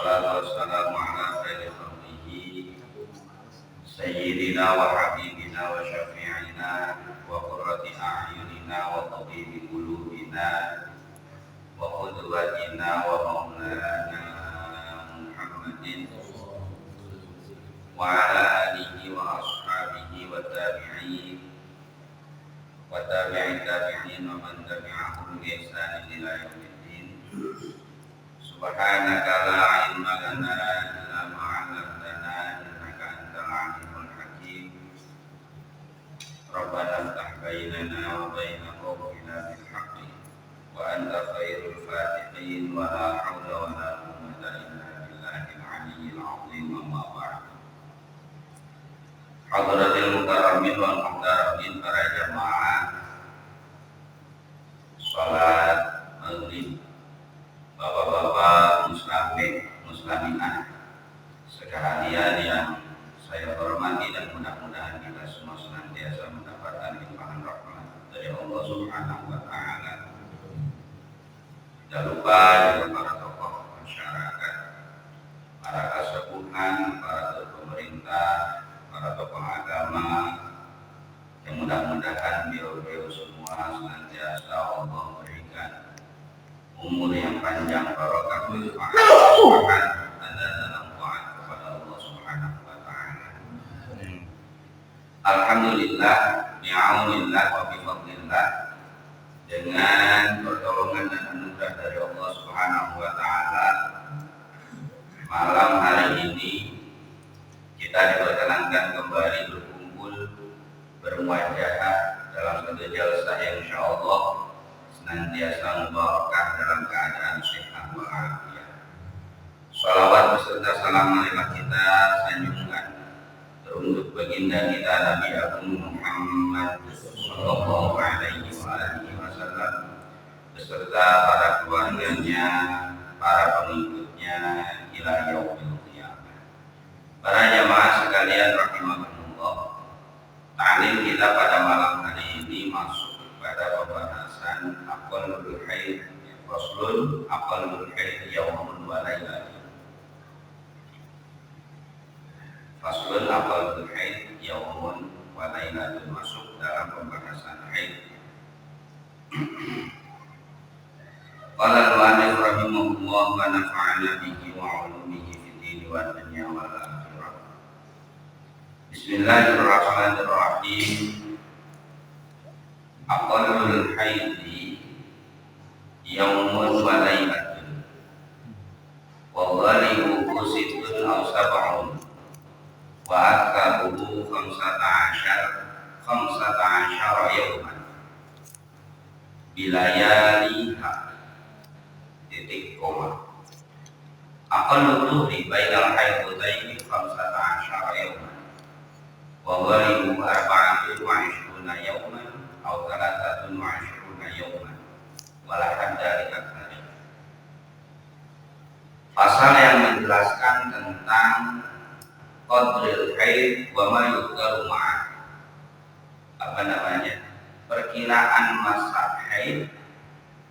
wassalatu wassalamu ala khairi khalqihi sayyidina wa habibina wa syafi'ina wa qurrati a'yunina wa tabibi qulubina wa qudwatina wa maulana Muhammadin wa ala alihi wa ashabihi wa tabi'in wa tabi'in tabi'in wa man tabi'ahum bi ihsanin ila yaumiddin. Subhanaka la ilma lana illa ma 'allamtana innaka antal alimul hakim. Rabbana iftah bainana wa baina qawmina bil haqqi wa anta khairul fatihin wa la haula wa la quwwata illa billahil aliyyil azim. Amma ba'd. Hadratil mukarramin wal muhtaramin, para jamaah salat maghrib, bapak-bapak musliminah sekalian yang saya hormati, dan mudah-mudahan kita semua senantiasa mendapatkan limpahan rahmat dari Allah Subhanahu wa taala. Tidak lupa juga para tokoh masyarakat, para kasepuhan, para pemerintah, para tokoh agama, yang mudah-mudahan beliau semua senantiasa Allah berikan umur yang panjang, barokah, manfaat ada dalam taat kepada Allah Subhanahu wa taala. Alhamdulillah, bi'aunillah wa bifadlillah, dengan pertolongan dan anugerah dari Allah Subhanahu wa taala, malam hari ini kita diperkenankan kembali berkumpul bermuajah dalam satu jalsah yang insyaallah senantiasa mubarakah dalam keadaan sehat walafiat. Salawat beserta salam marilah kita sanjungkan teruntuk baginda kita Nabi Agung Muhammad sallallahu alaihi wasallam beserta para keluarganya, para pengikutnya ila yaumil qiyamah. Para jamaah sekalian rahimakumullah, ta'lim kita pada malam hari ini masuk pada pembahasan aqallul haid, faslun aqallul haid yaumun wa lailatun. Faslun aqallul haid yaumun wa lailatun, masuk dalam pembahasan haid. Qala al-mu'allif rahimahullah wa nafa'ana bihi wa 'ulumihi fid din wa dunya wal akhirah. Bismillahirrahmanirrahim. Aqallul haidi yaumun wa lailatun wa ghalibuhu sittun aw sab'un wa aktabuhu khamsata asyara yauman bilayaliha titik koma. Aqallu tuhri bainal haidutaini khamsata asyara yauman wa ghalibuhu arba'atun wa 'ishruna yauman aw thalathatun wa 'ishruna yauman wala hadda li aktsari. Pasal yang menjelaskan tentang qadril haid wa ma yuqdaru ma'ah, perkiraan masa haid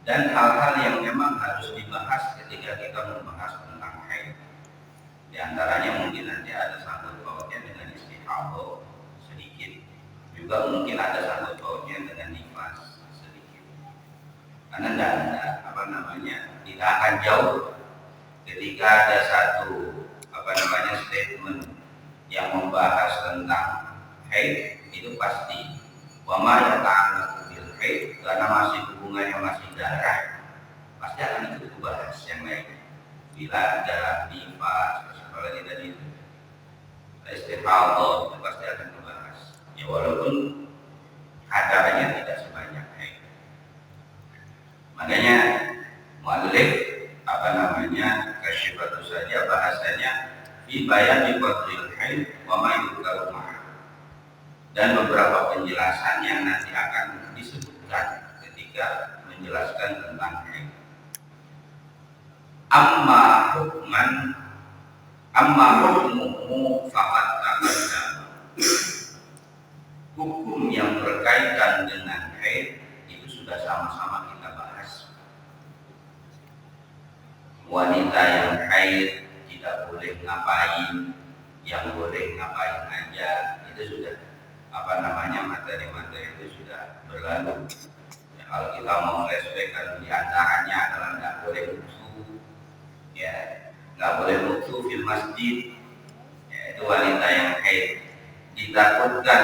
dan hal-hal yang memang harus dibahas ketika kita membahas tentang haid. Di antaranya mungkin nanti ada sangkut pautnya dengan istihadah sedikit, juga mungkin ada sangkut pautnya dengan nifas sedikit. Karena tidak akan jauh ketika ada satu statement yang membahas tentang haid, itu pasti wa ma yata'allaqu bil haid, karena masih hubungannya masih darah, pasti akan ikut bahas yang lain. Bila ada nifas, apalagi tadi itu istihadah, itu pasti akan dibahas. Ya walaupun kadarnya tidak sebanyak haid. Makanya mu'allif kasyifatu saja bahasanya fi bayani qadril haid wa ma yuqdaru ma'ah, dan beberapa penjelasan yang nanti akan disebutkan ketika menjelaskan tentang haid. Amma hukmuhu faqad taqaddama. Hukum yang berkaitan dengan haid itu sudah sama-sama kita bahas. Wanita yang haid tidak boleh ngapain, yang boleh ngapain aja, itu sudah materi-materi itu sudah berlalu. Ya, kalau kita mau flashback kan diantaranya adalah nggak boleh musuh, ya nggak boleh musuh fil masjid, ya, itu wanita yang haid ditakutkan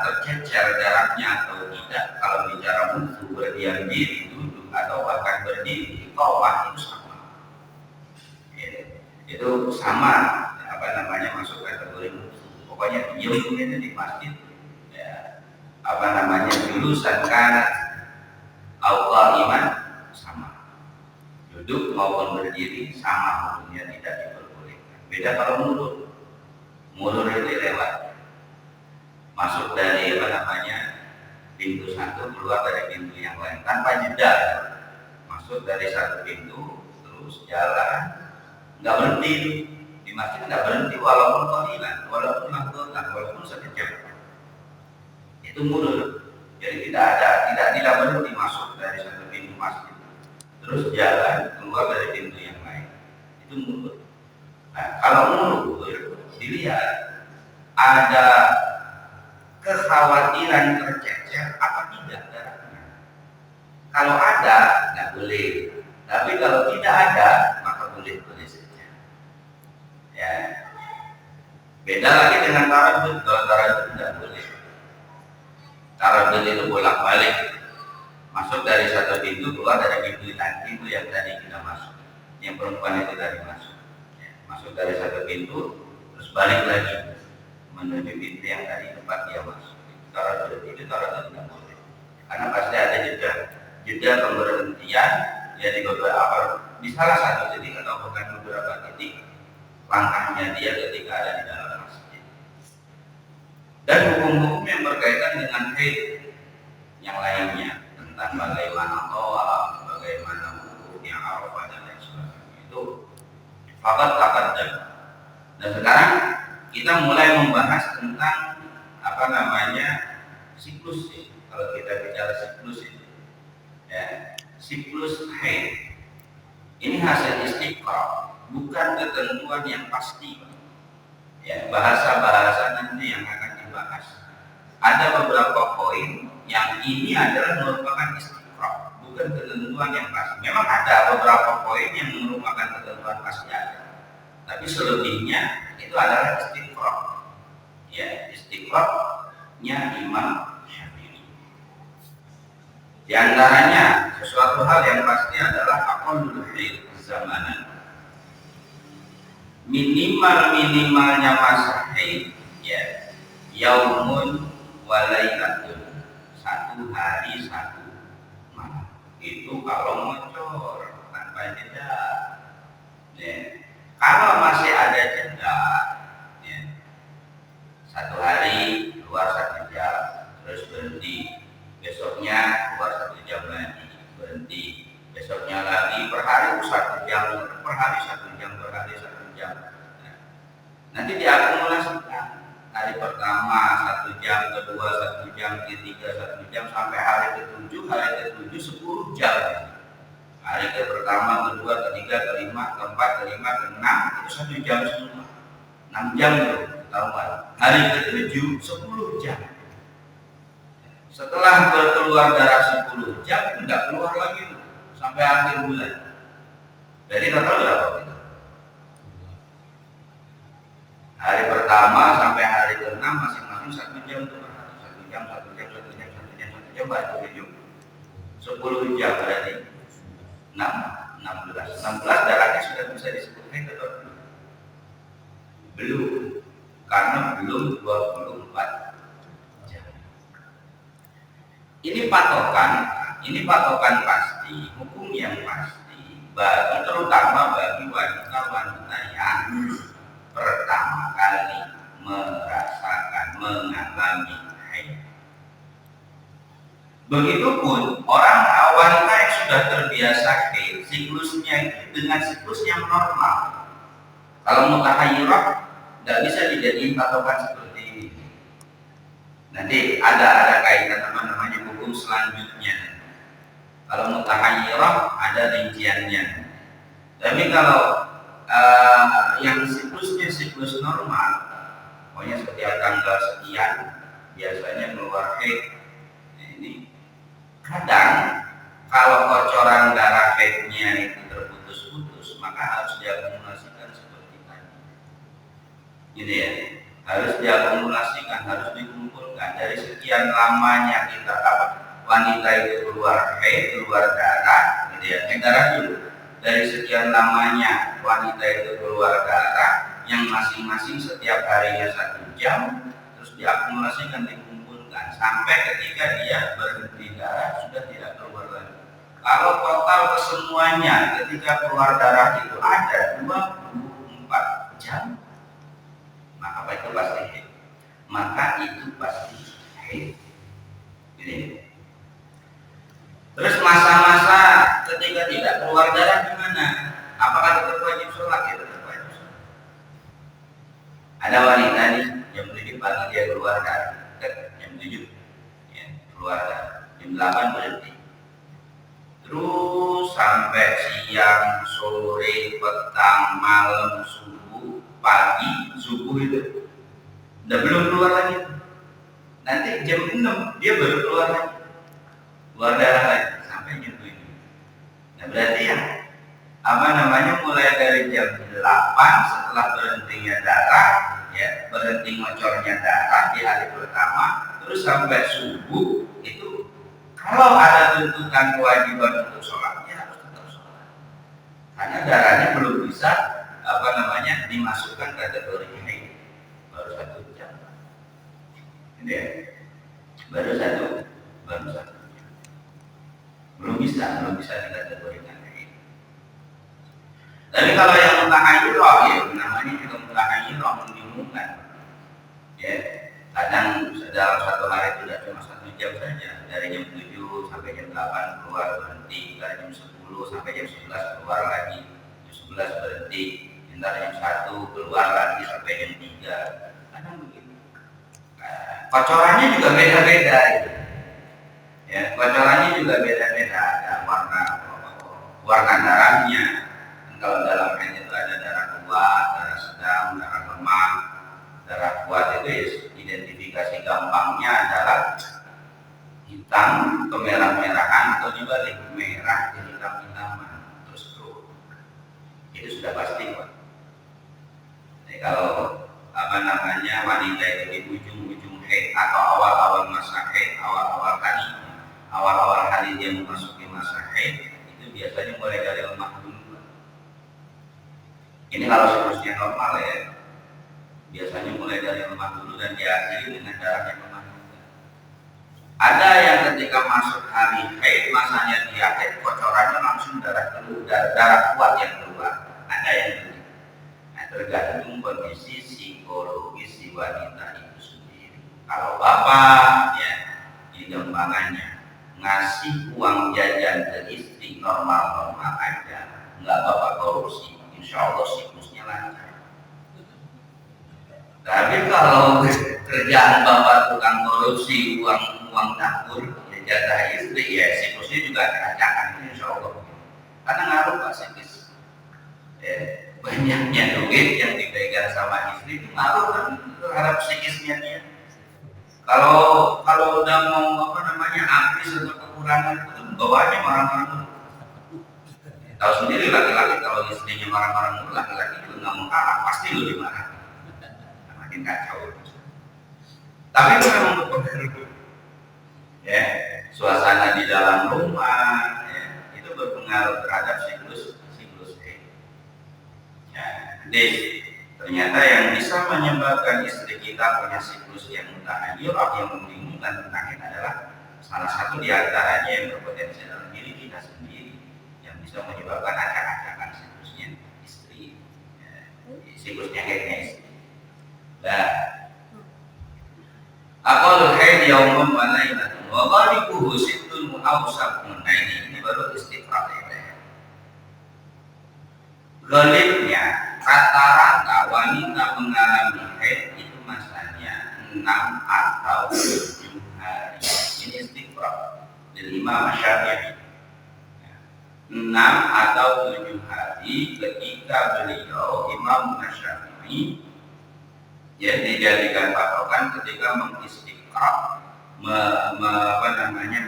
tercecer jaraknya atau tidak. Kalau bicara musuh berdiam diri, duduk atau bahkan berdiri, iqamah itu sama, ya, itu sama masuk kategori musuh. Pokoknya diam di masjid, ya, julusan kanat au qa'iman sama, duduk maupun berdiri sama hukumnya, tidak diperbolehkan. Beda kalau mulur itu lewat masuk dari pintu satu keluar dari pintu yang lain tanpa jeda, masuk dari satu pintu terus jalan, nggak berhenti di masjid, nggak berhenti walaupun qalilan, walaupun mahdotan, walaupun sekejap, itu mulur. Jadi tidak berhenti masuk dari satu pintu masjid terus jalan keluar dari pintu yang lain, itu mulur. Nah, kalau mulur dilihat ada kekhawatiran tercecer apa tidak jaraknya. Kalau ada nggak boleh, tapi kalau tidak ada maka boleh saja. Ya, beda lagi dengan taradud. Kalau taradud tidak boleh. Taradud itu bolak-balik, masuk dari satu pintu keluar dari pintu yang tadi kita masuk, yang perempuan itu tadi masuk, ya, masuk dari satu pintu terus balik lagi menuju pintu yang tadi tempat dia masuk. Taradud itu tidak boleh, karena pasti ada jeda pemberhentian, ya, di beberapa, di salah satu titik atau bukan beberapa titik langkahnya dia ketika ada di dalam masjid. Dan hukum-hukum yang berkaitan dengan haid yang lainnya, tentang bagaimana tawaf, bagaimana wudhu yang Arafah dan lain sebagainya, itu fakat. Dan sekarang kita mulai membahas tentang siklus. Kalau kita bicara siklus itu, ya, siklus haid ini hasil istiqra, bukan ketentuan yang pasti, ya, bahasa nanti yang akan dibahas. Ada beberapa poin yang ini adalah merupakan istiqra, bukan ketentuan yang pasti. Memang ada beberapa poin yang merupakan ketentuan pasti ada, tapi selebihnya itu adalah istiqra, ya, istiqra-nya Imam Syafi'i. Di antaranya sesuatu hal yang pasti adalah aqallul haid zamanan, minimalnya masa haid, ya, yaumun wa lailatun, satu hari satu malam. Itu kalau ngecor tanpa jeda, ya. Kalau masih ada jeda, ya, satu hari keluar 1 jam terus berhenti, besoknya keluar 1 jam lagi berhenti, besoknya lagi, per hari 1 jam, per hari 1 jam. Nah, nanti diakumulasikan, hari pertama 1 jam, kedua 1 jam, ketiga 1 jam, sampai hari ke-7 10 jam. Hari pertama, kedua, ketiga, kelima, keempat, kelima, keenam, itu 1 jam semua, 6 jam itu ketahuan. Hari ke-7 10 jam. Setelah berkeluar darah 10 jam, tidak keluar lagi sampai akhir bulan. Jadi total berapa itu? Hari pertama sampai hari ke-6 masing-masing 1 jam itu, 1 jam, baru 10 jam berarti 16 darahnya sudah bisa disebutkan atau belum? Karena belum 24 jam. Ini patokan pasti, hukum yang pasti terutama bagi wanita yang pertama kali mengalami haid. Begitupun orang wanita yang sudah terbiasa haid, siklusnya itu dengan siklus yang normal. Kalau mutahayyirah tidak bisa dijadiin patokan seperti ini. Nanti ada kaitan namanya hukum selanjutnya. Kalau mutahayyirah ada rinciannya. Tapi kalau yang siklusnya siklus normal, pokoknya setiap tanggal sekian biasanya keluar haid. Ini kadang kalau kocoran darah haidnya itu terputus-putus, maka harus diakumulasikan seperti tadi. Gitu ya, harus diakumulasikan, harus dikumpulkan. Dari sekian lamanya kita wanita itu keluar haid, keluar darah, gitu ya. Darah dulu. Dari sekian lamanya wanita itu keluar darah, yang masing-masing setiap harinya 1 jam, terus diakumulasikan, dikumpulkan sampai ketika dia berhenti darah sudah tidak keluar lagi. Kalau total kesemuanya ketika keluar darah itu ada 24 jam, maka apa itu pasti haid. Maka itu pasti haid. Ini. Terus masa-masa ketika tidak keluar darah gimana? Apakah tetap wajib sholat? Ya tetap wajib sholat. Ada wanita nih jam 7 pagi dia keluar darah, jam 7 ya, keluar darah, jam 8 berhenti. Terus sampai siang, sore, petang, malam, subuh, pagi, subuh itu udah belum keluar lagi. Nanti jam 6 dia baru keluar lagi, keluar darah lagi sampai jam 7. Nah berarti ya mulai dari jam 8 setelah berhentinya darah, ya berhenti ngocornya darah di hari pertama, terus sampai subuh itu. Kalau ada tuntutan kewajiban untuk sholatnya harus tetap sholat, karena darahnya belum bisa dimasukkan kategori haid, baru 1 jam. Ini ya, baru satu jam. Belum bisa dikategorikan haid. Tapi kalau yang mutahayyirah, ya namanya juga mutahayyirah, membingungkan. Ya, kadang dalam 1 hari tidak cuma 1 jam saja, dari jam 7 sampai jam 8 keluar berhenti, dari jam 10 sampai jam 11 keluar lagi, jam 11 berhenti, dari jam 1 keluar lagi sampai jam 3, kadang begitu. Kocorannya juga beda-beda gitu. Ya, kocorannya juga beda-beda, ada warna darahnya. Dan kalau dalam haid itu ada darah kuat, darah sedang, darah lemah. Darah kuat itu ya, identifikasi gampangnya adalah hitam kemerah-merahan atau dibalik merah ke hitam-hitaman terus turun. Itu sudah pasti, Pak. Jadi kalau wanita itu di ujung-ujung haid atau awal-awal masa haid, awal-awal hari dia memasuki masa haid, itu biasanya mulai dari lemah dulu. Ini kalau siklusnya normal ya, biasanya mulai dari lemah dulu dan diakhiri dengan darah yang lemah juga. Ada yang ketika masuk hari haid, masanya dia haid, kocorannya langsung darah kuat yang keluar. Ada yang begitu. Nah, tergantung kondisi psikologis si wanita itu sendiri. Kalau bapak ya di gampangannya ngasih uang jajan ke istri normal-normal aja, nggak bapak korupsi, insya Allah siklusnya lancar. Tapi kalau kerjaan bapak tukang korupsi, uang dapur, ya jatah istri, ya siklusnya juga acak-acakan, insya Allah. Karena ngaruh Pak sikis. Banyaknya duit yang dipegang sama istri itu ngaruh kan terhadap psikisnya dia. Kalau udah mau habis atau kekurangan, itu bawahnya marah-marah dulu. Tahu sendiri laki-laki kalau istrinya marah-marah dulu, laki-laki juga nggak mau kalah, pasti lu dimarahin. Makin kacau. Tapi itu memang berpengaruh. Ya, suasana di dalam rumah, ya, itu berpengaruh terhadap siklus haid. Ya, jadi ternyata yang bisa menyebabkan istri kita punya siklus yang mutahayyirah, yang membingungkan tentang haid adalah salah satu di antaranya yang berpotensi dalam diri kita sendiri, yang bisa menyebabkan acak-acakan siklusnya istri, ya, siklusnya haidnya istri. Nah, aqallul haid yaumun wa lailatun wa ghalibuhu sittun mu'awsabun. Nah ini baru istifrad ya. Ghalibnya rata-rata wanita mengalami haid itu masanya 6 atau 7 hari. Ini istifrad dari Imam Syafi'i. 6 atau 7 hari ketika beliau Imam Syafi'i ya dijadikan patokan ketika mengistiqra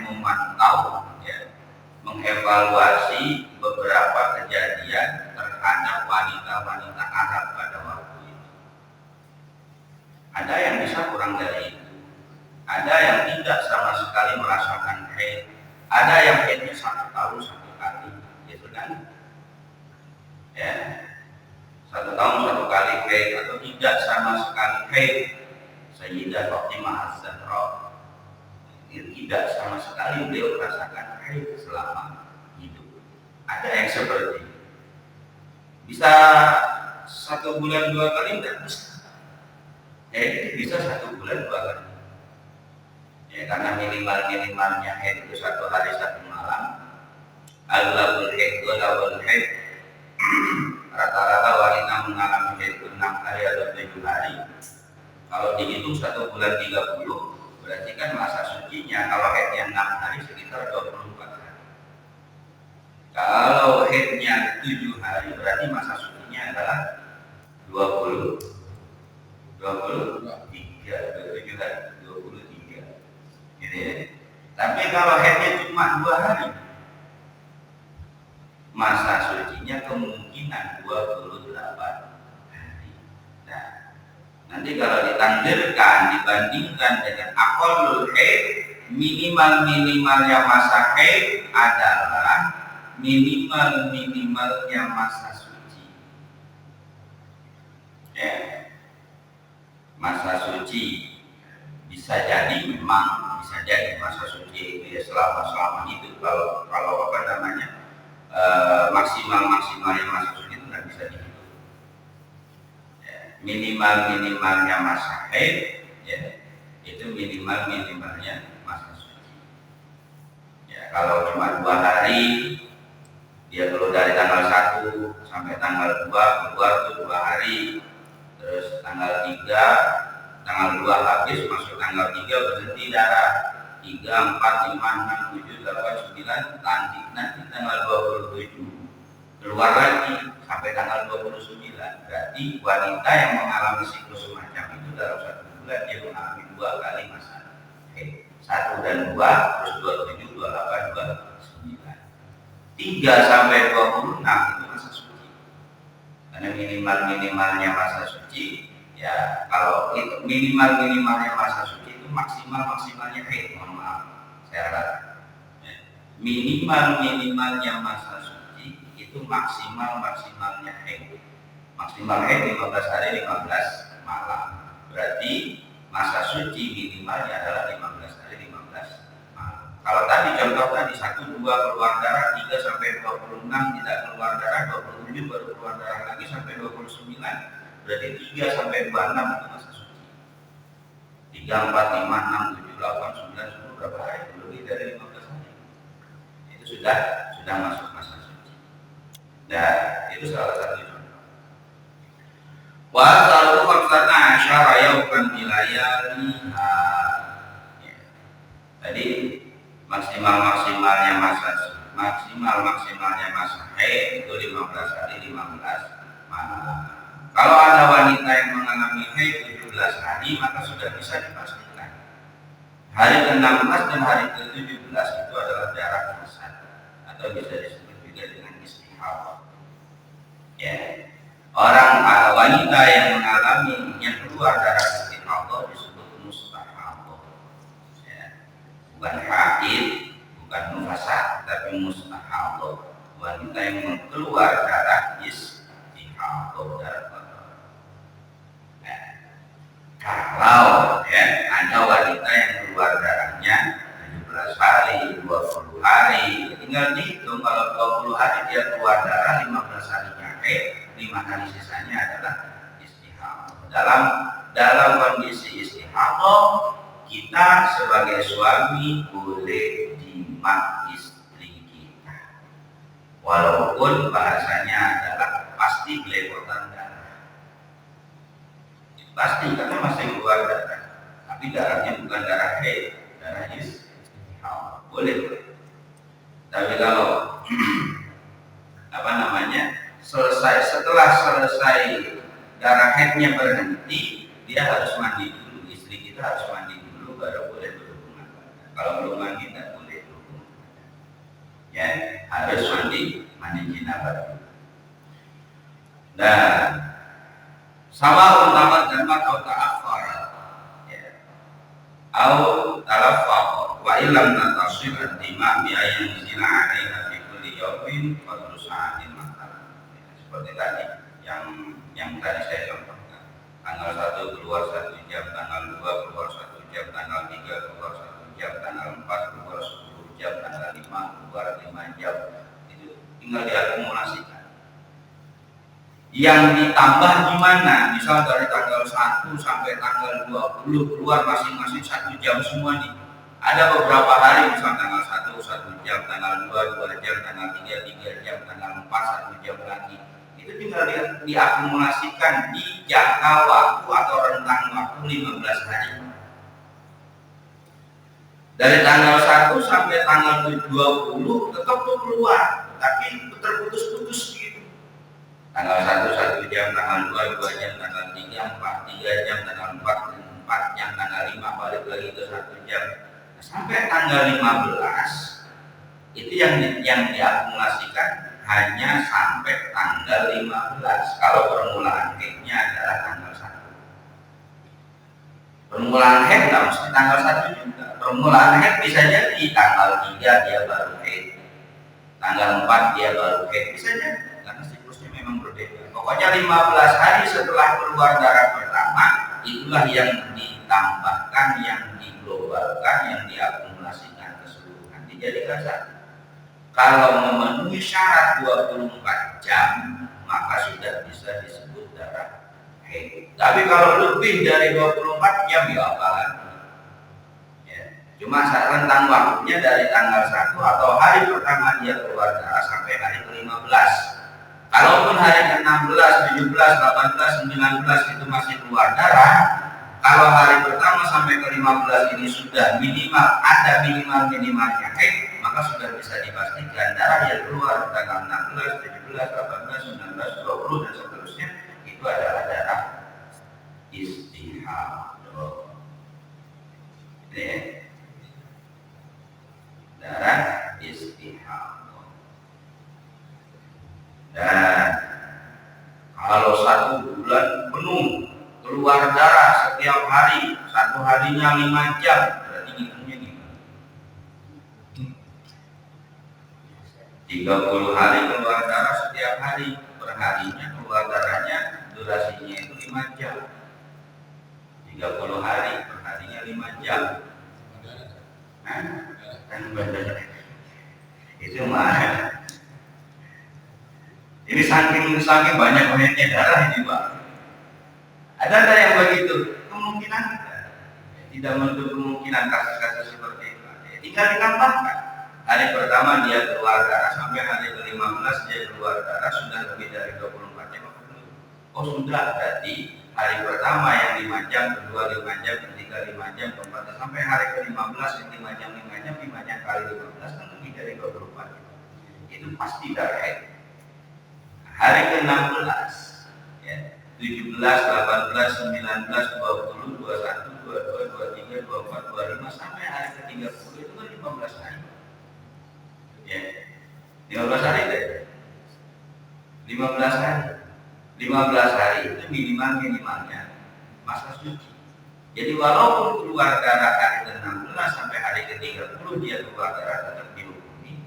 memantau ya, mengevaluasi beberapa kejadian terhadap wanita-wanita Arab pada waktu itu. Ada yang bisa kurang dari itu, ada yang tidak sama sekali merasakan haid, ada yang haidnya 1 tahun 1 kali, gitu kan? Ya, 1 tahun 1 kali haid atau tidak sama sekali haid. Sayyidah Fatimah Az-Zahra tidak sama sekali beliau merasakan haid selama hidup. Ada yang seperti itu. Bisa 1 bulan 2 kali enggak bisa. Bisa 1 bulan 2 kali. Ya, karena minimalnya haid itu 1 hari 1 malam. Al-labul haid walabul haid. Rata-rata wanita mengalami haid 6 hari atau 7 hari. Kalau dihitung 1 bulan 30, berarti kan masa sucinya kalau haidnya 6 hari sekitar 24 hari. Kalau haidnya 7 hari berarti masa sucinya adalah 23 gitu ya. Tapi kalau haidnya cuma 2 hari, masa sucinya kemungkinan 28 hari. Nah, nanti kalau ditakdirkan dibandingkan dengan aqallul haid, minimalnya masa haid adalah minimalnya masa suci. Ya. Masa suci bisa jadi memang bisa jadi masa suci itu ya selama itu kalau maksimalnya masa suci itu nggak bisa dihitung. Ya, minimalnya masa haid ya itu minimalnya masa suci. Ya, kalau cuma 2 hari dia keluar dari tanggal 1 sampai tanggal 2 keluar tuh 2 hari. Terus tanggal 2 habis masuk tanggal 3 berhenti darah 3, 4, 5, 6, 7, 8, 9 nanti tanggal 27 keluar lagi sampai tanggal 29. Berarti wanita yang mengalami siklus semacam itu dalam 1 bulan dia mengalami 2 kali masa haid, 1 dan 2, terus 27, 28, 29. 3 sampai 26 itu masa suci. Karena minimalnya masa suci ya, kalau itu minimalnya masa suci itu maksimalnya haid, mohon maaf saya katakan ya. Minimalnya masa suci itu maksimalnya haid. Maksimal haid 15 hari 15 malam. Berarti masa suci minimalnya adalah 15 hari 15 malam. Kalau tadi contoh tadi 1, 2 keluar darah, 3 sampai 26 tidak keluar darah, 27 baru keluar darah lagi sampai 29. Berarti 3 sampai 26 itu masa suci. 3, 4, 5, 6, 7, 8, 9, 10 berapa hari? Lebih dari 15 hari. Itu sudah masuk masa suci. Nah, itu salah satu contoh. Wa taru maksudna asyara yauman bilayaliha. Tadi maksimalnya masa haid itu 15 hari 15 malam. Kalau ada wanita yang mengalami haid 17 hari, maka sudah bisa dipastikan hari ke-16 dan hari ke-17 itu adalah darah hasad atau bisa disebut juga dengan istihadah. Ya. Wanita yang mengalami yang keluar darah istihadah disebut mustahadah. Ya. Bukan haid, bukan nufasa, tapi mustahadah. Wanita yang keluar darah istihadah, darah kotor. Nah, kalau ya ada wanita yang keluar darahnya 17 hari, 20 hari, tinggal dihitung kalau 20 hari dia keluar darah, 15 harinya haid, 5 hari sisanya adalah istihadah. Dalam kondisi istihadah, kita sebagai suami boleh jima istri kita, walaupun bahasanya adalah pasti belepotan darah. Pasti karena masih keluar darah, tapi darahnya bukan darah haid, darah istihadah. Boleh. Tapi kalau setelah selesai darah haidnya berhenti, dia harus mandi dulu. Istri kita harus mandi dulu baru boleh berhubungan. Kalau belum mandi tidak boleh berhubungan. Ya, harus mandi janabah dulu. Nah, sama utama dan atau ta'akhir, ya, atau talafaq wa illam tatasir ad-dima bi ayyin zina 'alaina fi kulli yawmin qadru sa'atin masalah. Seperti tadi yang tadi saya contohkan. Tanggal 1 keluar 1 jam, tanggal 2 keluar 1 jam, tanggal 3 keluar 1 jam, tanggal 4 keluar 10 jam, tanggal 5 keluar 5 jam. Itu tinggal diakumulasikan. Yang ditambah gimana? Misal dari tanggal 1 sampai tanggal 20 keluar masing-masing 1 jam semua nih. Ada beberapa hari misal tanggal 1 jam, tanggal 2 jam, tanggal 3 jam, tanggal 4 1 jam lagi. Itu tinggal diakumulasikan di jangka waktu atau rentang waktu 15 hari. Dari tanggal 1 sampai tanggal 20 tetap tuh keluar, tapi terputus-putus gitu. Tanggal 1 jam, tanggal 2 jam, tanggal 3 jam, tanggal 4 jam, tanggal 5 balik lagi ke 1 jam. Sampai tanggal 15 itu yang diakumulasikan hanya sampai tanggal 15 kalau permulaan haidnya adalah tanggal 1. Permulaan haid tidak mesti tanggal 1 juga. Permulaan haid bisa jadi tanggal 3 dia baru haid, tanggal 4 dia baru haid, bisa jadi. Berbeda. Pokoknya 15 hari setelah keluar darah pertama itulah yang ditambahkan, yang diglobalkan, yang diakumulasikan keseluruhan dijadikan satu. Kalau memenuhi syarat 24 jam maka sudah bisa disebut darah haid. Tapi kalau lebih dari 24 jam ya apalagi. Ya. Cuma rentang waktunya dari tanggal 1 atau hari pertama dia keluar darah sampai hari ke-15. Kalaupun hari ke-16, 17, 18, 19 itu masih keluar darah, kalau hari pertama sampai ke-15 ini sudah ada minimalnya haid, maka sudah bisa dipastikan darah yang keluar tanggal 16, 17, 18, 19, 20 dan seterusnya itu adalah darah istihadah. Darah istihadah. Dan kalau 1 bulan penuh keluar darah setiap hari, 1 harinya 5 jam, berarti hitungnya gimana? 30 hari keluar darah setiap hari, perharinya keluar darahnya durasinya itu 5 jam. 30 hari, perharinya 5 jam. Kan benar. Itu mah. Ini saking banyak-banyaknya darah ini Pak. Ada yang begitu? Kemungkinan tidak menutup kemungkinan kasus-kasus seperti itu. Tinggal ditambahkan. Hari pertama dia keluar darah sampai hari ke-15 dia keluar darah sudah lebih dari 24 jam. Oh sudah, berarti hari pertama yang 5 jam, kedua 5 jam, ketiga 5 jam, keempat sampai hari ke-15 yang 5 jam, 5 jam kali 15 kan lebih dari 24 jam. Itu pasti darah haid. Hari ke-16 ya, 17, 18, 19, 20, 21, 22, 23, 24, 25 sampai hari ke-30 itu kan 15 hari ya, 15 hari deh 15 hari 15 hari itu minimalnya masa suci. Jadi walaupun keluar darah hari ke-16 sampai hari ke-30 dia keluar darah tetap dihukumi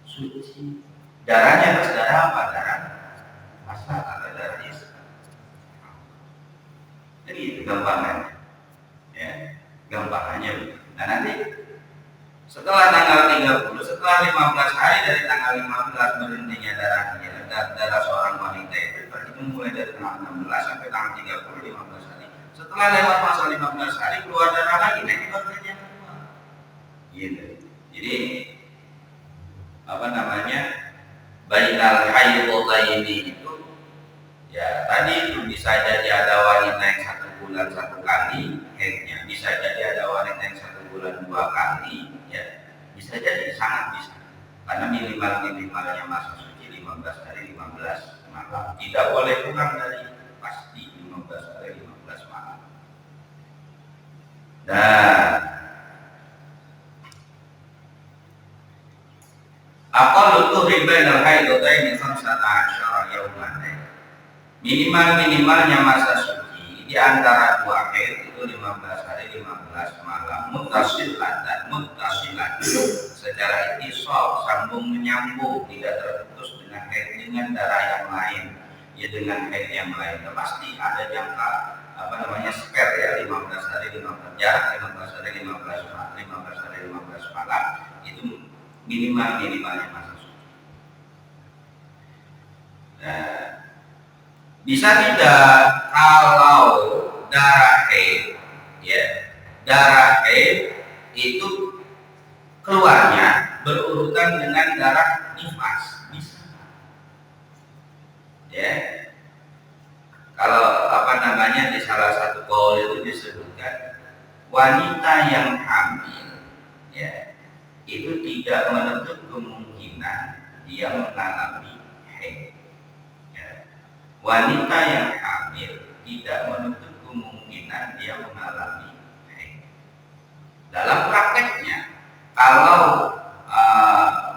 suci. Darahnya terus darah apa? Darah masa atau darah Islam. Jadi itu gampangannya. Ya, gampangannya. Nah nanti setelah tanggal 30, setelah 15 hari dari tanggal 15 berhentinya darah seorang wanita itu berarti mulai dari tanggal 16 sampai tanggal 30, 15 hari. Setelah lewat masa 15 hari keluar darah lagi, nanti baru saja keluar. Gitu. Jadi apa namanya? Bainal haidataini itu ya tadi itu bisa jadi ada wanita yang 1 bulan 1 kali haidnya, bisa jadi ada wanita yang 1 bulan 2 kali ya, bisa jadi sangat bisa karena minimalnya masa suci 15 15 hari 15 malam. Tidak boleh kurang dari pasti 15 hari 15 malam. Dan aqallu tuhri bainal haidataini 15 yauman. Minimalnya masa suci di antara dua haid itu 15 hari 15 malam. Muttasilan secara ittisal, sambung menyambung, tidak terputus dengan haid dengan darah yang lain. Ya dengan haid yang lain. Pasti ada jangka spare ya, 15 hari 15 jarak 15 hari 15 hari 15 malam itu minimalnya masa suci. Bisa tidak kalau darah haid itu keluarnya berurutan dengan darah nifas, bisa ya. Kalau di salah satu qaul itu disebutkan wanita yang hamil ya itu tidak menutup kemungkinan dia mengalami haid. Wanita yang hamil tidak menutup kemungkinan dia mengalami haid. Dalam prakteknya, kalau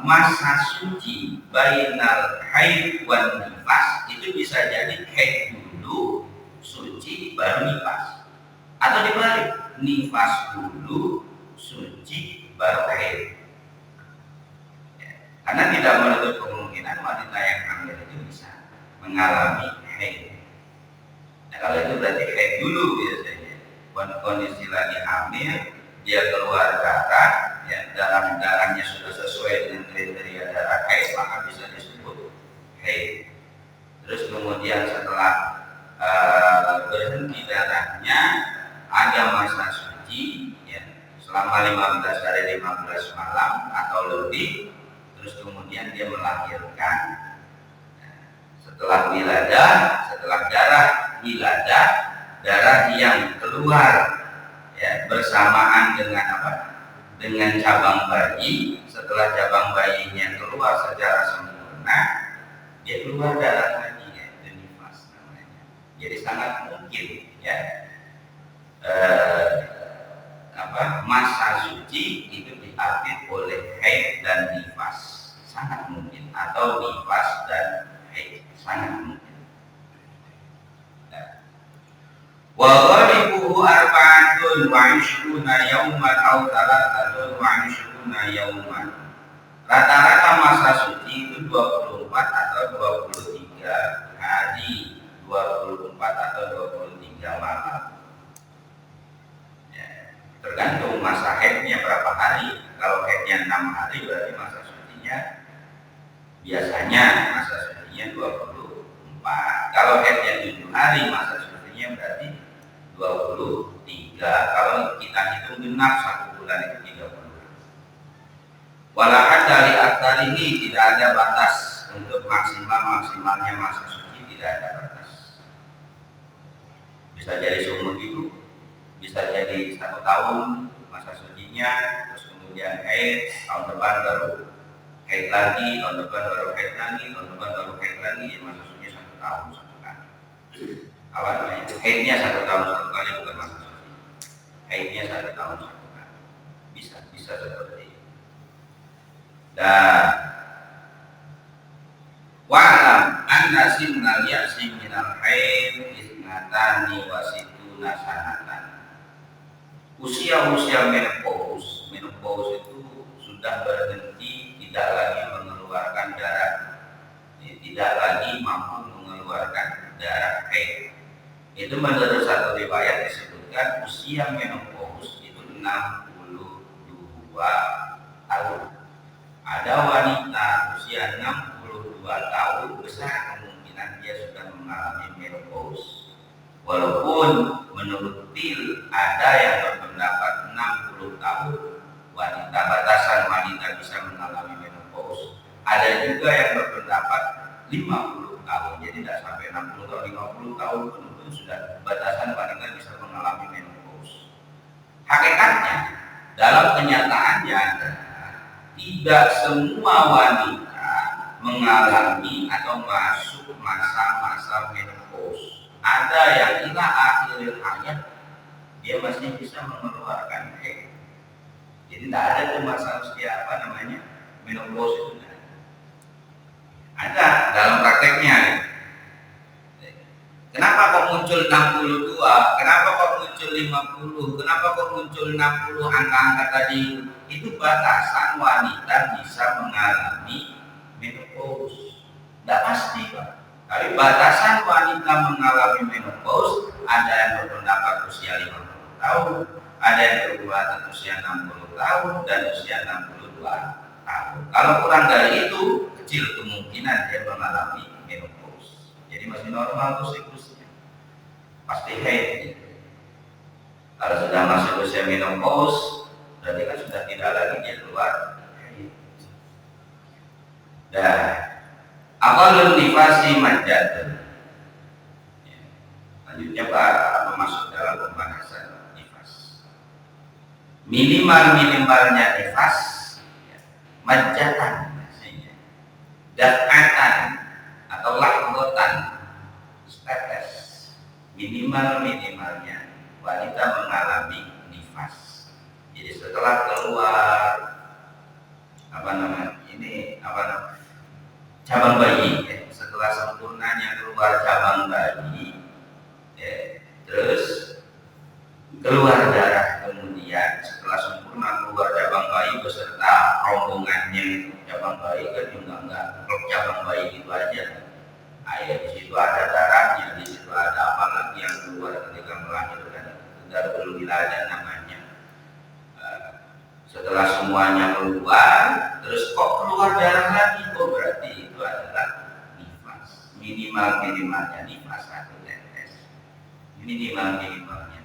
masa suci bainal haid wan nifas itu bisa jadi haid dulu, suci baru nifas, atau dibalik, nifas dulu, suci baru haid. Karena tidak menutup kemungkinan wanita yang hamil itu bisa mengalami haid. Nah, kalau itu berarti haid dulu biasanya. Kondisi lagi hamil, dia keluar darah, ya darahnya sudah sesuai dengan kriteria darah haid, maka bisa disebut haid. Terus kemudian setelah berhenti darahnya, ada masa suci, ya, selama 15 hari 15 malam atau lebih, terus kemudian dia melahirkan. Setelah darah wiladah, darah yang keluar ya bersamaan dengan cabang bayi. Setelah cabang bayinya keluar secara sempurna, dia keluar darah lagi ya, itu nifas namanya. Jadi sangat mungkin ya masa suci itu diarti oleh haid dan nifas, sangat mungkin, atau nifas dan haid, sangat mungkin. Wa ghalibuhu arba'atun wa 'ishruna yawman aw thalathatun wa 'ishruna yawman. Rata-rata masa suci itu 24 atau 23 hari, 24 atau 23 malam. Ya, tergantung masa haidnya berapa hari. Kalau haidnya 6 hari berarti masa sucinya biasanya masa sucinya 24. Kalau haidnya 7 hari masa sucinya berarti 23. Kalau kita hitung genap 1 bulan itu 30. Walaupun dari aktar ini tidak ada batas untuk maksimalnya masa suci, tidak ada batas. Bisa jadi seumur hidup, bisa jadi 1 tahun masa sucinya, terus kemudian haid, tahun depan baru haid lagi, tahun depan baru haid lagi, tahun depan baru haid lagi, ya masa sucinya 1 tahun 1 kali. Haidnya 1 tahun 1 kali, bukan masa suci. Haidnya 1 tahun 1 kali. Bisa seperti itu. Dan wa'lam anna sinnal ya'si minal haid isnatani wa situna sanatan. Usia-usia menopause itu sudah berhenti, tidak lagi mengeluarkan darah, tidak lagi mampu mengeluarkan darah haid. Itu menurut satu riwayat disebutkan usia menopause itu 62 tahun. Ada wanita usia 62 tahun, besar kemungkinan dia sudah mengalami menopause. Walaupun menurut PIL ada yang berpendapat 60 tahun wanita, batasan wanita bisa mengalami menopause. Ada juga yang berpendapat 50 tahun, jadi tidak sampai 60 tahun, 50 tahun pun sudah batasan wanita bisa mengalami menopause. Hakikatnya dalam kenyataannya tidak semua wanita mengalami atau masuk masa-masa menopause. Ada yang ila akhir hayat dia masih bisa mengeluarkan haid. Jadi tidak ada tuh masa usia menopause itu. Ada dalam prakteknya. Kenapa kok muncul 62? Kenapa kok muncul 50? Kenapa kok muncul 60 angka-angka tadi? Itu batasan wanita bisa mengalami menopause. Tidak pasti, Pak. Tapi batasan wanita mengalami menopause ada yang berpendapat usia 50 tahun, ada yang berpendapat usia 60 tahun dan usia 62 tahun. Kalau kurang dari itu, kecil kemungkinan dia mengalami menopause. Jadi masih normal tuh siklusnya. Pasti haid. Kalau sudah masuk usia menopause, berarti kan sudah tidak lagi dia keluar haid. Dan aqallun nifasi majjatun. Lanjutnya Pak masuk dalam pembahasan nifas. Minimalnya nifas majjatan, daf'atan atau lahdotan, tetes. Minimalnya wanita mengalami nifas. Jadi setelah keluar cabang bayi, setelah sempurnanya keluar cabang bayi, terus keluar darah, kemudian setelah sempurna keluar cabang bayi beserta rombongannya, cabang bayi kan juga enggak cabang bayi gitu aja. Di situ ada darahnya, di situ ada apa lagi yang keluar ketika melahirkan, darul wiladah namanya. Setelah semuanya keluar, terus kok keluar darah lagi, berarti itu adalah nifas. Minimalnya nifas satu tetes. Minimalnya nifas.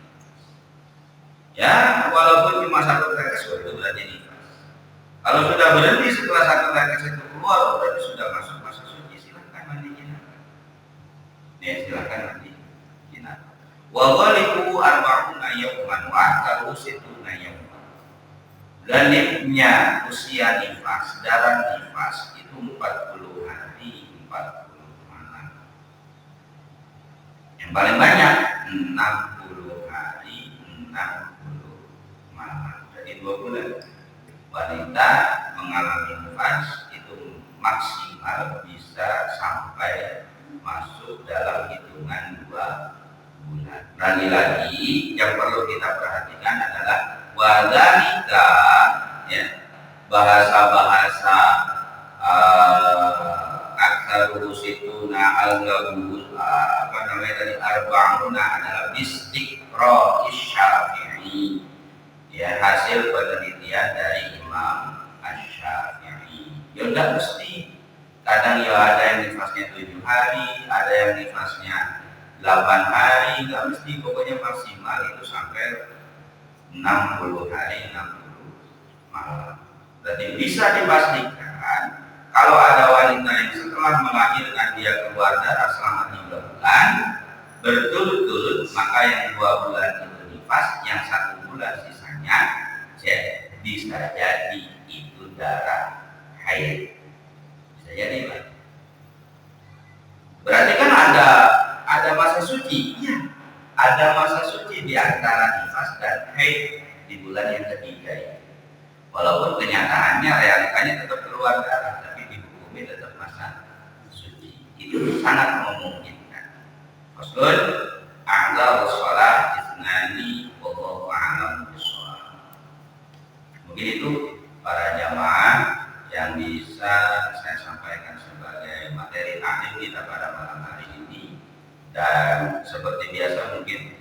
Ya, walaupun cuma satu tetes itu berarti nifas. Kalau sudah berhenti setelah satu tetes itu keluar, berarti sudah masuk masa suci. Silahkan mandinya. Ya, silahkan mandi. Wa ghalibu arba'una yawman wa aktaru situna yawman. Galibnya usia nifas, darah nifas itu 40 hari, 40 malam. Yang paling banyak 60 hari, 60 malam. Jadi 2 bulan. Wanita mengalami nifas itu maksimal bisa sampai masuk dalam hitungan 2 bulan. Lagi-lagi yang perlu kita perhatikan adalah wadalika, bahasa-bahasa aksaru situna al-gabus arba'una adalah istiqra Syafi'i, hasil penelitian dari Imam Asy-Syafi'i. Ya enggak mesti, kadang ya ada yang nifasnya 7 hari, ada yang nifasnya 8 hari, enggak mesti, pokoknya maksimal itu sampai 60 hari, 60 malam. Berarti bisa dipastikan kalau ada wanita yang setelah melahirkan dia keluar darah selama 3 bulan berturut-turut, maka yang 2 bulan itu nifas, yang 1 bulan sisanya bisa jadi itu darah haid. Bisa jadi, Pak. Berarti kan ada masa suci. Iya. Ada masa suci di antara nifas dan haid di bulan yang ketiga ini. Walaupun kenyataannya realitanya tetap keluar darah, tapi dihukumi tetap masa suci. Itu sangat memungkinkan. Faslun a'dha'us shalah isnani wallahu a'lam bishawab. Mungkin itu para jamaah yang bisa saya sampaikan sebagai materi taklim kita pada malam hari ini. Dan seperti biasa mungkin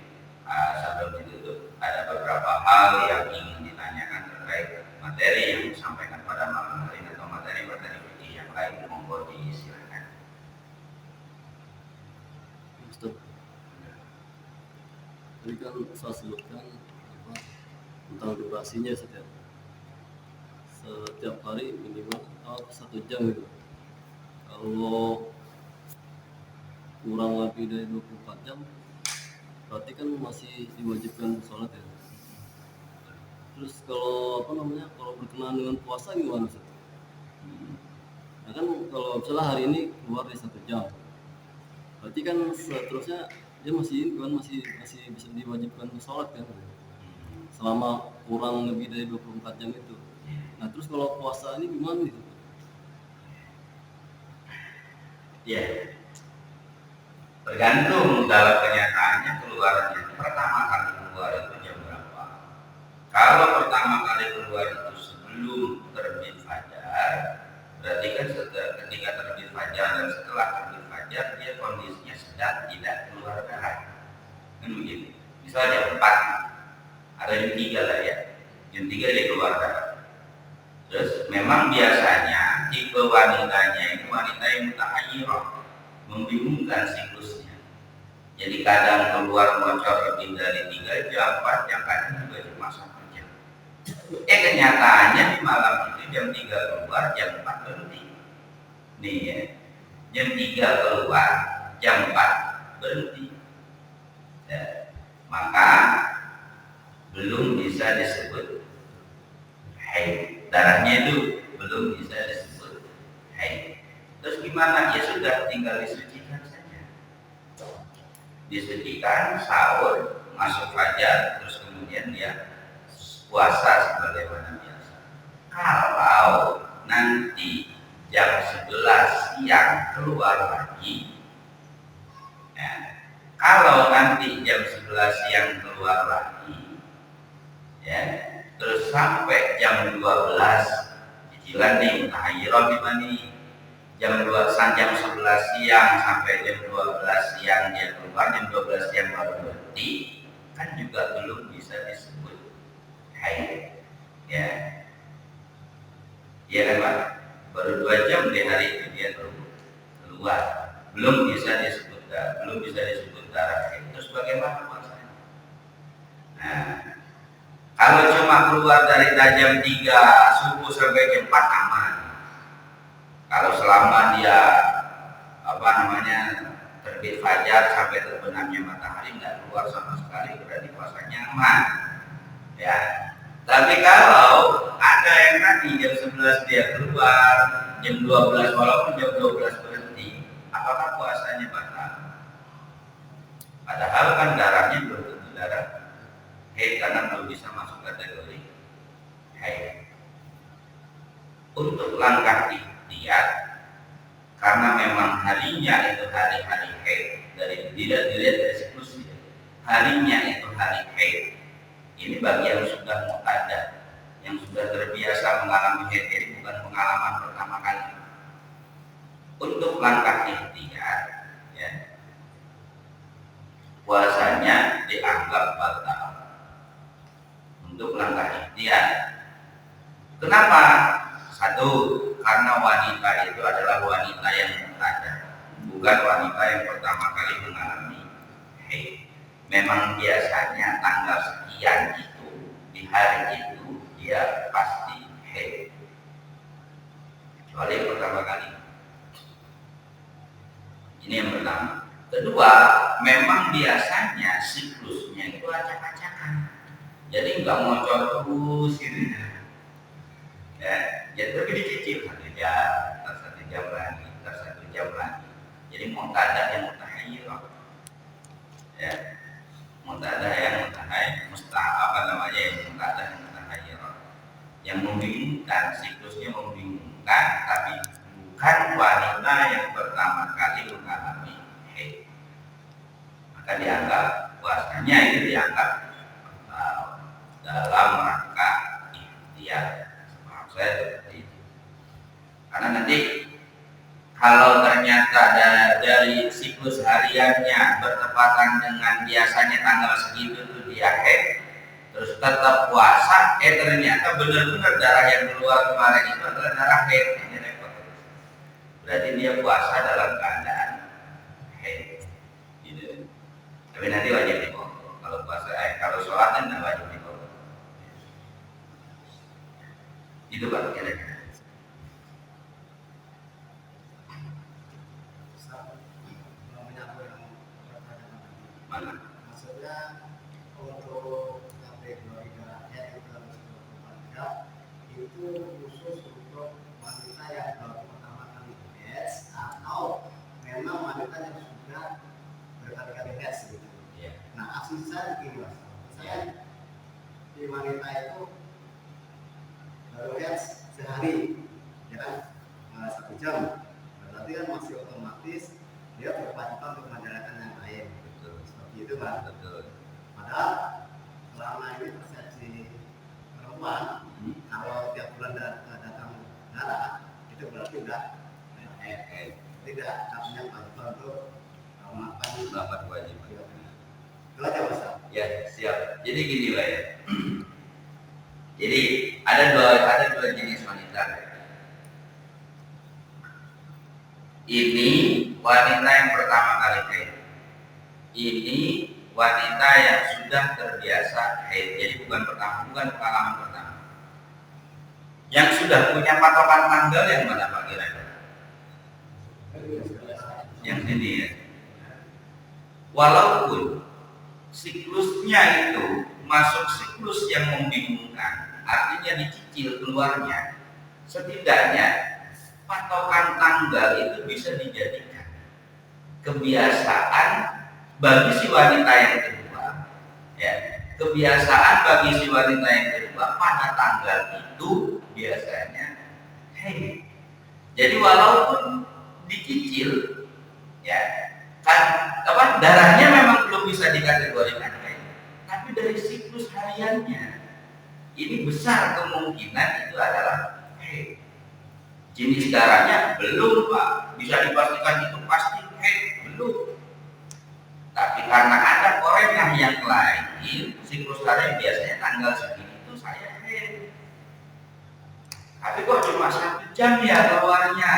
sebelum ditutup ada beberapa hal yang ingin ditanyakan terkait materi yang disampaikan pada malam hari ini atau materi-materi fikih yang lain, monggo disilakan. Ustaz, tadi kan saya sebutkan tentang durasinya setiap hari minimal 1 jam gitu. Kalau kurang lebih dari 24 jam berarti kan masih diwajibkan sholat ya. Terus kalau kalau berkenaan dengan puasa gimana Ustaz? Nah kan kalau misalnya hari ini keluar di 1 jam, berarti kan seterusnya dia masih kan masih bisa diwajibkan sholat kan, selama kurang lebih dari 24 jam itu. Nah terus kalau puasa ini gimana gitu? Ya, tergantung dalam kenyataannya keluarnya pertama kali keluar itu jam berapa. Kalau pertama kali keluar itu sebelum terbit fajar, berarti kan ketika terbit fajar dan setelah terbit fajar dia kondisinya sedang tidak keluar darah. Kan begitu. Misalnya jam 4 atau jam 3 lah ya. Jam 3 dia keluar darah. Terus memang biasanya tipe wanitanya ini wanita yang mutahayyirah, membingungkan siklusnya. Jadi kadang keluar bocor lebih dari 3 jam, 4 jam, kadang juga cuma 1 jam. Kenyataannya di malam itu jam 3 keluar, jam 4 berhenti. Nih ya, jam 3 keluar, jam 4 berhenti. Ya, maka belum bisa disebut haid. Darahnya itu belum bisa disebut haid. Terus gimana? Ya sudah, tinggal disucikan saja. Disucikan, sahur, masuk fajar, terus kemudian dia puasa sebagaimana biasa. Kalau nanti jam 11 siang keluar lagi, ya, kalau nanti jam 11 siang keluar lagi, ya, terus sampai jam 12 cicilan nih mutahayyirah gimana? Jam 11 siang sampai jam 12 siang dia keluar, jam 12 siang baru berhenti, kan juga belum bisa disebut haid. Ya, iya kan Pak? Baru 2 jam di hari itu dia keluar, belum bisa disebut darah haid. Terus bagaimana puasanya? Nah, kalau cuma keluar dari jam 3 subuh sampai jam 4 aman. Kalau selama dia terbit fajar sampai terbenamnya matahari nggak keluar sama sekali, berarti puasanya aman. Ya. Tapi kalau ada yang tadi jam 11 dia keluar, jam 12 walaupun jam 12 berhenti, apakah puasanya batal? Padahal kan darahnya belum tentu darah haid karena belum bisa masuk kategori haid. Untuk langkah ikhtiar, karena memang harinya itu hari-hari haid, dilihat dari siklusnya, harinya itu hari haid. Ini bagi yang sudah muqaddah, yang sudah terbiasa mengalami haid, jadi bukan pengalaman pertama kali. Untuk langkah ikhtiar, ya, puasanya dianggap batal. Untuk langkah ikhtiar, kenapa? Satu, karena wanita itu adalah wanita yang muqaddah, bukan wanita yang pertama kali mengalami haid. Memang biasanya tanggal sekian itu, di hari itu dia pasti haid, kecuali pertama kali. Ini yang pertama. Kedua, memang biasanya siklusnya itu acak-acakan, jadi nggak ngocor terus gitu. Ya, jadi dicicil 1 jam, 1 jam lagi, 1 jam lagi. Jadi muqaddah yang mutahayyirah, ya, muqaddah yang muqaddah yang mutahayyirah, yang membingungkan, siklusnya membingungkan, tapi bukan wanita yang pertama kali mengalami haid. Maka dianggap puasanya itu dianggap dalam rangka ikhtiar. Karena nanti kalau ternyata dari siklus hariannya bertepatan dengan biasanya tanggal segitu tuh dia haid, terus tetap puasa, ternyata benar-benar darah yang keluar kemarin itu adalah darah haid, ini repot. Berarti dia puasa dalam keadaan haid, gitu. Tapi nanti wajib dikontrol. Kalau puasa, kalau sholat kan nggak wajib dikontrol. Itu Pak kira-kira. Mana? Maksudnya untuk kategori darahnya itu harus 24 jam, itu khusus untuk wanita yang baru pertama 1 jam, berarti kan masih otomatis dia berkewajiban untuk menjalankan yang lain. Betul. Seperti itu kan. Betul. Padahal selama ini persepsi perempuan kalau tiap bulan datang darah itu berarti udah tidak punya kewajiban untuk Melakukan kewajiban. Itu aja Mas. Ya, siap. Jadi gini lah ya. Jadi ada dua jenis wanita. Ini wanita yang pertama kali haid. Ini wanita yang sudah terbiasa haid. Jadi bukan pengalaman pertama. Yang sudah punya patokan tanggal yang mana Pak kira-kira? Yang ini ya. Walaupun siklusnya itu masuk siklus yang membingungkan, artinya dicicil keluarnya, setidaknya patokan tanggal itu bisa dijadikan kebiasaan bagi si wanita yang kedua, ya. Kebiasaan bagi si wanita yang kedua pada tanggal itu biasanya haid. Jadi walaupun dicicil, ya, kan darahnya memang belum bisa dikategorikan haid, tapi dari siklus hariannya ini besar kemungkinan itu adalah haid. Jenis darahnya belum Pak bisa dipastikan itu pasti haid, belum. Tapi karena ada korenah yang lain, siklus harian biasanya tanggal segini itu saya haid. Tapi kok cuma 1 jam ya keluarnya,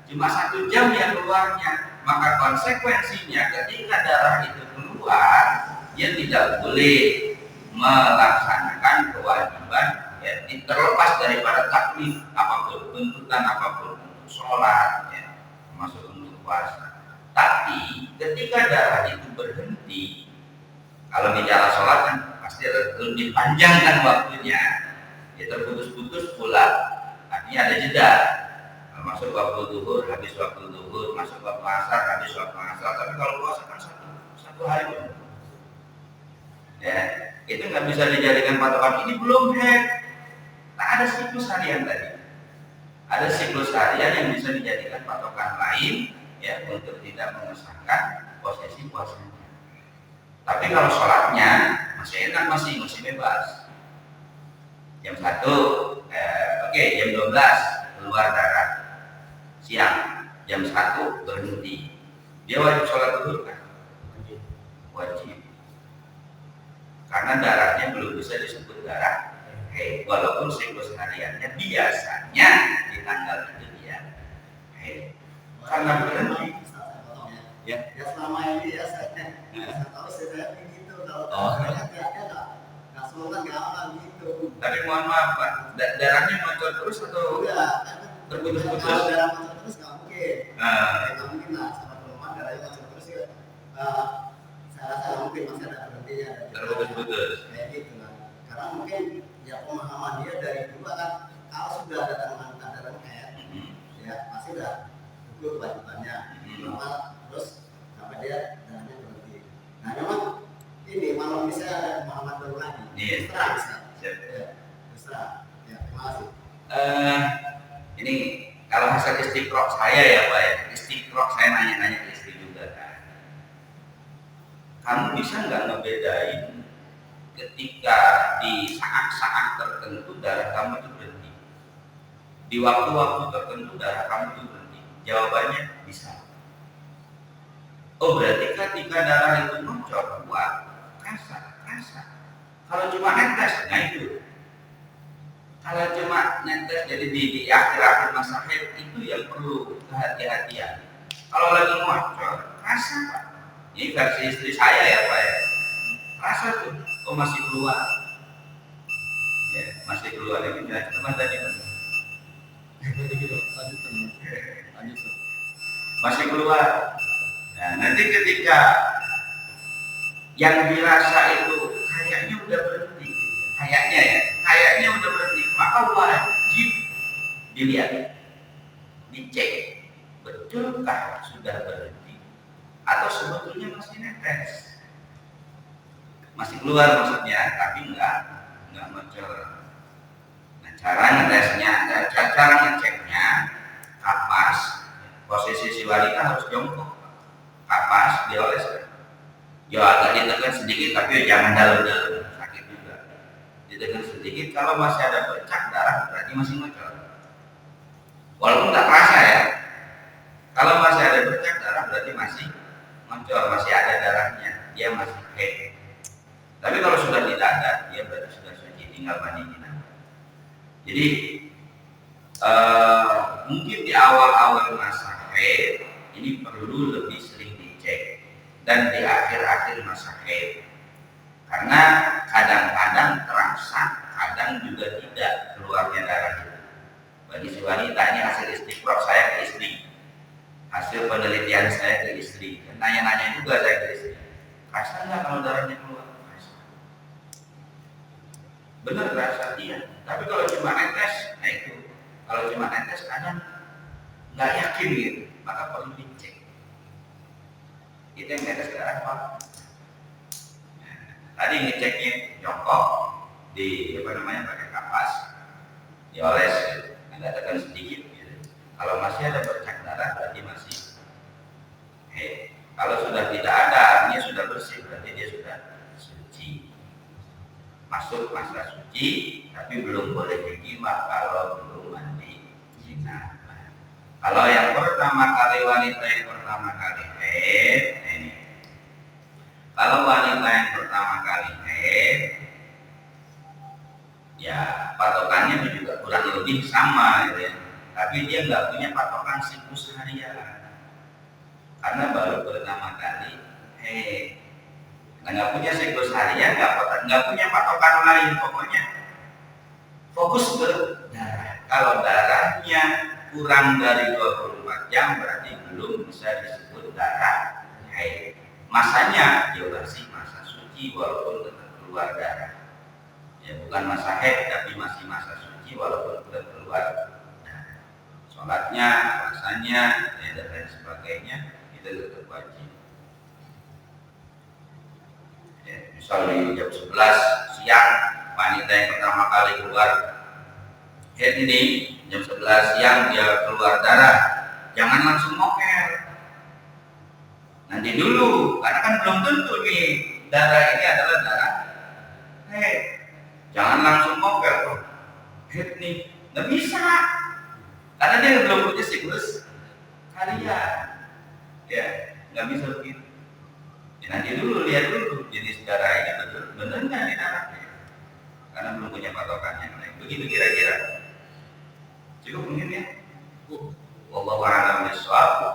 cuma 1 jam ya keluarnya. Maka konsekuensinya ketika darah itu keluar, dia tidak boleh melaksanakan kewajiban, ya, terlepas daripada taklif apapun, tuntutan apapun untuk sholat, ya, termasuk untuk puasa. Tapi ketika darah itu berhenti, kalau bicara sholat kan pasti lebih panjang kan waktunya, ya, terputus-putus pula, artinya ada jeda. Masuk waktu zuhur, habis waktu zuhur, masuk waktu asar, habis waktu asar. Tapi kalau puasa kan satu hari pun, ya, itu nggak bisa dijadikan patokan. Ini belum haid. Nah, ada siklus harian tadi. Ada siklus harian yang bisa dijadikan patokan lain, ya, untuk tidak mengesahkan posisi puasanya. Tapi kalau sholatnya masih enak, masih bebas. Jam 1, jam 12 keluar darah. Siang jam 1 berhenti, dia wajib sholat zuhur kan? Wajib, karena darahnya belum bisa disebut darah haid, walaupun siklus hariannya biasanya di tanggal itu dia haid. Karena berhenti. Ya. Ya selama ini ya saya tahu saya begitu kalau nggak sholat nggak apa gitu. Tapi mohon maaf Pak, darahnya bocor terus atau terputus-putus? Kalau darah bocor terus nggak mungkin. Nggak mungkin lah, sama perempuan darahnya bocor terus ya. Saya rasa nggak mungkin, masih ada berhentinya. Terputus-putus. Kayak gitu kan. Karena mungkin ya pemahaman dia dari dulu kan kalau sudah ada tanda-tanda haid, ya pasti udah gugur kewajibannya. Normal terus sampai dia darahnya berhenti. Nah memang ini malam bisa ada pemahaman baru lagi. Terserah bisa. Terserah. Ya terima kasih. Ini kalau hasil istiqrok saya ya Pak ya, istiqrok saya nanya-nanya ke istri juga kan, kamu bisa nggak ngebedain ketika di saat-saat tertentu darah kamu itu berhenti, di waktu-waktu tertentu darah kamu itu berhenti? Jawabannya bisa. Oh berarti ketika darah itu muncul kuat, rasa. Kalau cuma netes, nah itu. Kalau cuma netes, jadi di akhir-akhir masa haid itu yang perlu kehati-hatian. Kalau lagi muncul, rasa Pak. Ini versi istri saya ya Pak ya. Rasa tuh, oh masih keluar. Ya, masih keluar lagi. Teman tadi masih keluar. Nah, nanti ketika yang dirasa itu kayaknya udah berhenti, kayaknya udah berhenti, maka wajib dilihat, dicek betulkah sudah berhenti atau sebetulnya masih netes, masih keluar maksudnya, tapi enggak muncul. Nah, cara ngeceknya wanita harus jongkok, kapas dioleskan. Ya agak ditekan sedikit, tapi jangan dalam-dalam, sakit juga. Ditekan sedikit, kalau masih ada bercak darah berarti masih ngocor. Walaupun nggak terasa ya. Kalau masih ada bercak darah berarti masih ngocor, masih ada darahnya, dia masih haid. Tapi kalau sudah tidak ada, dia berarti sudah suci, tinggal mandi jinabah. Jadi mungkin di awal-awal masa haid ini perlu lebih sering dicek, dan di akhir-akhir masa haid, karena kadang-kadang terasa, kadang juga tidak keluarnya darah itu. Bagi si wanita, ini hasil istiqraq saya ke istri, hasil penelitian saya ke istri, dan nanya-nanya juga saya ke istri, rasa nggak kalau darahnya keluar? Rasa. Benar rasa, iya. Tapi kalau cuma netes, nah itu, kalau cuma netes kadang nggak yakin gitu, maka perlu dicek. Kita yang netes darah apa? Tadi ngeceknya jongkok di pakai kapas, dioles, gitu. Ada tekan sedikit. Gitu. Kalau masih ada bercak darah berarti masih haid. Kalau sudah tidak ada, artinya sudah bersih, berarti dia sudah suci. Masuk masa suci, tapi belum boleh dijima kalau belum mandi jinabah. Kalau yang pertama kali, wanita yang pertama kali haid, ini. Kalau wanita yang pertama kali haid, ya patokannya juga kurang lebih sama gitu ya. Tapi dia nggak punya patokan siklus harian, karena baru pertama kali haid. Nggak punya siklus harian, nggak punya patokan lain, pokoknya fokus ke darah. Kalau darahnya kurang dari 24 jam berarti belum bisa disebut darah haid. Masanya ya masih masa suci walaupun tetap keluar darah. Ya bukan masa haid tapi masih masa suci walaupun sudah keluar darah. Sholatnya, puasanya, ya, dan lain sebagainya itu tetap wajib. Ya, misal di jam 11 siang wanita yang pertama kali keluar haid ini, jam 11 siang dia keluar darah, jangan langsung mokel. Nanti dulu, karena kan belum tentu nih darah ini adalah darah haid. Jangan langsung mokel kok haid nih, nggak bisa, karena dia belum punya siklus harian. Ya, nggak bisa begitu. Ya, nanti dulu lihat dulu jenis darah ini benar nggak di darahnya, karena belum punya patokan yang lain. Begitu kira-kira. Cukup mungkin ya. Wallahu a'lam bishawab.